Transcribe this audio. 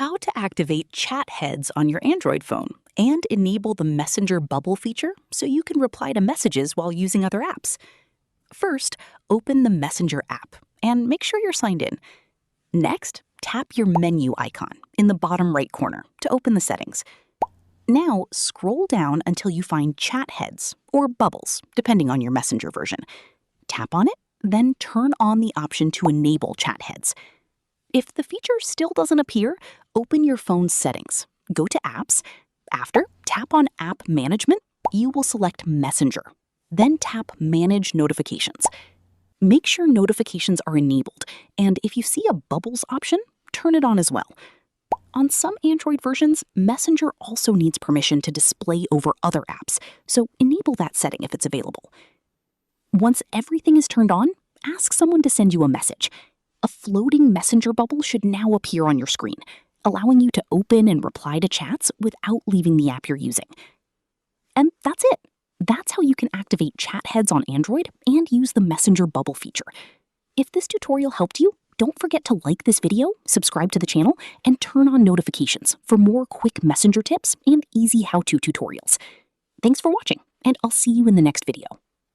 how to activate chat heads on your Android phone and enable the Messenger bubble feature so you can reply to messages while using other apps. First, open the Messenger app and make sure you're signed in. Next, tap your menu icon in the bottom right corner to open the settings. Now, scroll down until you find chat heads or bubbles, depending on your Messenger version. Tap on it, then turn on the option to enable chat heads. If the feature still doesn't appear, open your phone's settings. Go to Apps. After, tap on App Management. You will select Messenger. Then tap Manage Notifications. Make sure notifications are enabled, and if you see a Bubbles option, turn it on as well. On some Android versions, Messenger also needs permission to display over other apps, so enable that setting if it's available. Once everything is turned on, ask someone to send you a message. A floating Messenger bubble should now appear on your screen, allowing you to open and reply to chats without leaving the app you're using. And that's it. That's how you can activate chat heads on Android and use the Messenger bubble feature. If this tutorial helped you, don't forget to like this video, subscribe to the channel, and turn on notifications for more quick Messenger tips and easy how-to tutorials. Thanks for watching, and I'll see you in the next video.